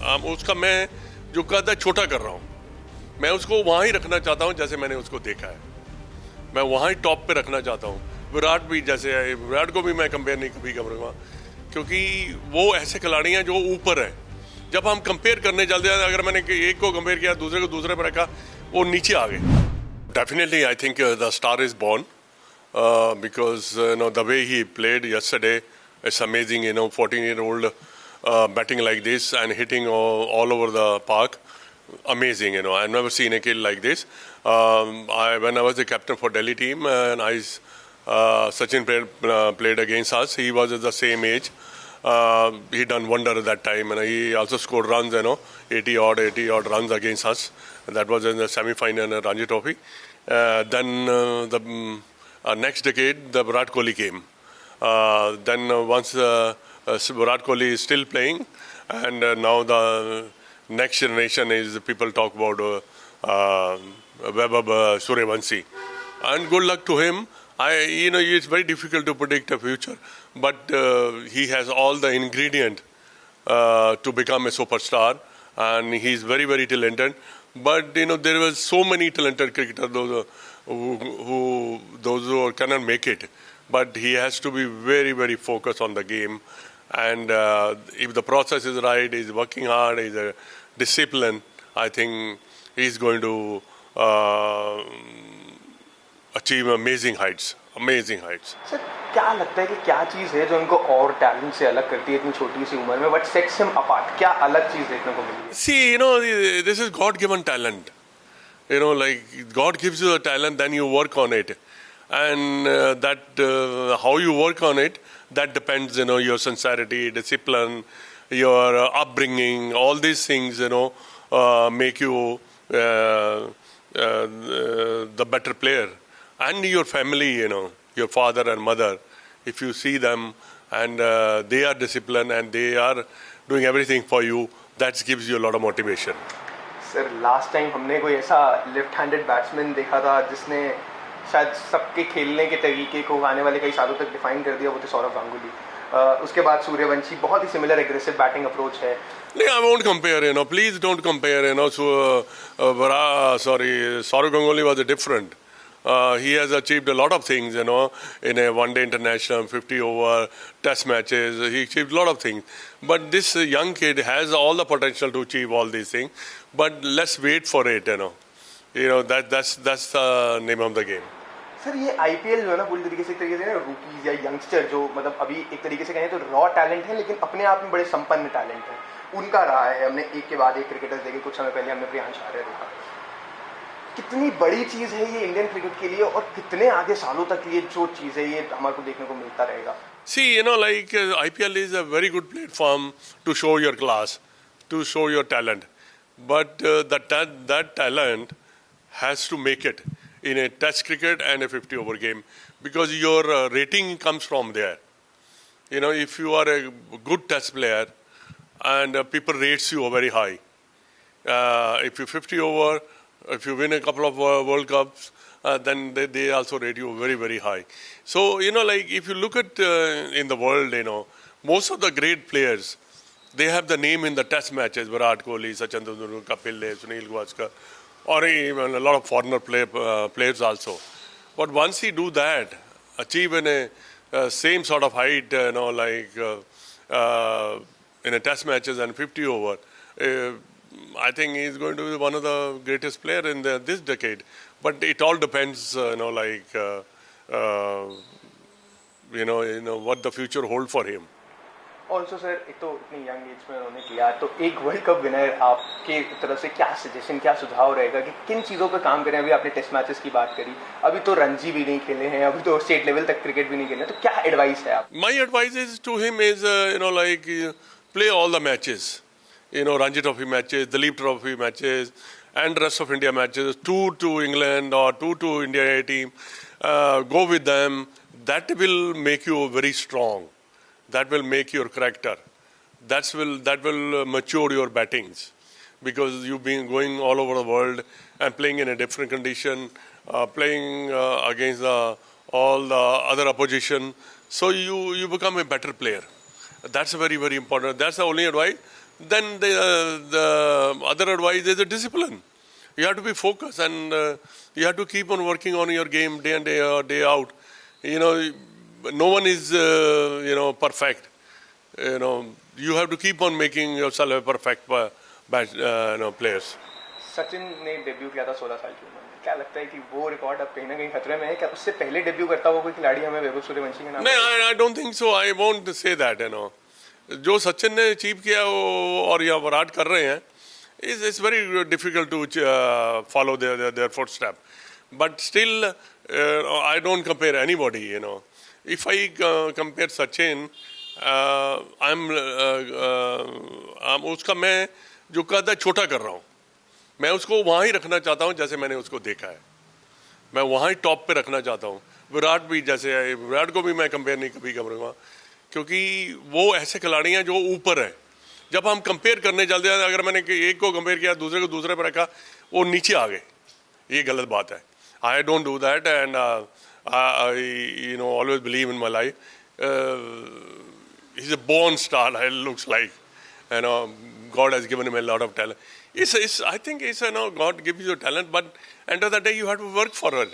उसका मैं जो कद है छोटा कर रहा हूँ, मैं उसको वहाँ ही रखना चाहता हूँ जैसे मैंने उसको देखा है, मैं वहाँ ही टॉप पे रखना चाहता हूँ। विराट भी जैसे है, विराट को भी मैं कंपेयर नहीं कभी करूँगा, क्योंकि वो ऐसे खिलाड़ी हैं जो ऊपर हैं। जब हम कंपेयर करने चलते हैं, अगर मैंने एक को कंपेयर किया दूसरे को दूसरे पर रखा, वो नीचे आ गए। Definitely I think the star is born because the way he played yesterday, it's amazing. 14-year-old batting like this and hitting all over the park, amazing. I've never seen a kid like this. When I was the captain for Delhi team, and Sachin played against us. He was at the same age. He done wonder at that time, and he also scored runs. 80 odd runs against us. And that was in the semi-final in Ranji Trophy. Then the next decade, the Virat Kohli came. Then once Virat Kohli is still playing, and now the next generation is people talk about Vaibhav Suryavanshi. And good luck to him. It's very difficult to predict the future, but he has all the ingredient to become a superstar, and he's very, very talented. But there were so many talented cricketers, those who cannot make it. But he has to be very, very focused on the game. And if the process is right, he's working hard, he's a discipline, I think he's going to achieve amazing heights. Sir क्या लगता है कि क्या चीज़ है जो उनको और talent से अलग करती है इतनी छोटी सी उम्र में? What sets him apart? क्या अलग चीज़ देखने को मिली? See, this is God-given talent. Like God gives you a talent, then you work on it, and how you work on it, that depends. Your sincerity, discipline, your upbringing, all these things. Make you the better player. And your family, your father and mother, if you see them and they are disciplined and they are doing everything for you, that gives you a lot of motivation. Sir last time हमने कोई ऐसा left handed batsman देखा था जिसने शायद सबके खेलने के तरीके को आने वाले कई सालों तक डिफाइन कर दिया, वो थे सौरव गांगुली। उसके बाद सूर्यवंशी, बहुत ही सिमिलर एग्रेसिव बैटिंग अप्रोच है। नहीं, I won't compare, please don't compare, Saurav Ganguly was different. He has achieved a lot of things, in a one-day international, 50 over, test matches. He achieved a lot of things. But this young kid has all the potential to achieve all these things. But let's wait for it, that's the name of the game. Sir ये IPL जो है ना पूरी तरीके से रूकीज या youngster जो मतलब अभी एक तरीके से कहें तो रॉ टैलेंट है, लेकिन अपने आप में बड़े संपन्न टैलेंट है, उनका रहा है। हमने एक के बाद एक क्रिकेटर्स देखे, कुछ समय पहले हमने प्रियांश आर्य देखा। कितनी बड़ी चीज़ है ये इंडियन क्रिकेट के लिए, और कितने आगे सालों तक ये जो चीज़ है ये हमारे को देखने को मिलता रहेगा? See, like IPL is a very good platform to show your class, to show your talent. But that talent has to make it in a test cricket and a 50-over game, because your rating comes from there. If you are a good test player and people rates you very high, if you're 50 over, if you win a couple of World Cups, then they also rate you very, very high. So, like if you look at in the world, most of the great players, they have the name in the test matches, Virat Kohli, Sachin Tendulkar, Kapil Dev, Sunil Gavaskar, or even a lot of foreigner players also. But once he do that, achieve in a same sort of height, like in a test matches and 50 over, I think he's going to be one of the greatest player in this decade. But it all depends, what the future hold for him. Also sir, एक तो इतनी young age में उन्होंने किया, तो एक world cup winner आपके तरफ से क्या सजेशन, क्या सुझाव रहेगा कि किन चीज़ों पर काम करें? अभी आपने टेस्ट मैचेस की बात करी, अभी तो रणजी भी नहीं खेले हैं, अभी तो स्टेट लेवल तक क्रिकेट भी नहीं खेले, तो क्या एडवाइस है आप? My advice is to him is play all the matches, Ranji Trophy matches, Duleep Trophy matches, and rest of India matches, 2 to England or 2 to India A team, go with them. That will make you very strong. That will make your character. That will mature your battings, because you've been going all over the world and playing in a different condition, playing against all the other opposition. So you become a better player. That's very, very important. That's the only advice. then the other advice is a discipline. You have to be focused, and you have to keep on working on your game day in day out. You know, no one is perfect. You have to keep on making yourself a perfect players. Sachin ने debut किया था 16 साल की उम्र में, क्या लगता है कि वो रिकॉर्ड अब कहीं ना कहीं खतरे में है? क्या उससे पहले डेब्यू करता हुआ कोई खिलाड़ी हमें वैभव सूर्यवंशी के नाम? नहीं, I don't think so. I won't say that. जो सचिन ने अचीव किया वो और या विराट कर रहे हैं, it's very difficult to follow their footstep. But still, I don't compare anybody. If I compare Sachin, उसका मैं जो कहता है छोटा कर रहा हूँ. मैं उसको वहाँ ही रखना चाहता हूँ जैसे मैंने उसको देखा है. मैं वहाँ ही टॉप पे रखना चाहता हूँ. विराट भी जैसे है, विराट को भी मैं कंपेयर नहीं कभी करूँगा, क्योंकि वो ऐसे खिलाड़ी हैं जो ऊपर है. जब हम कंपेयर करने चलते हैं, अगर मैंने एक को कंपेयर किया दूसरे को दूसरे पर रखा, वो नीचे आ गए, ये गलत बात है. I don't do that, and I always believe in my life. He is a born star, he looks like, God has given him a lot of talent. I think God gives you talent, but end of the day you have to work for it.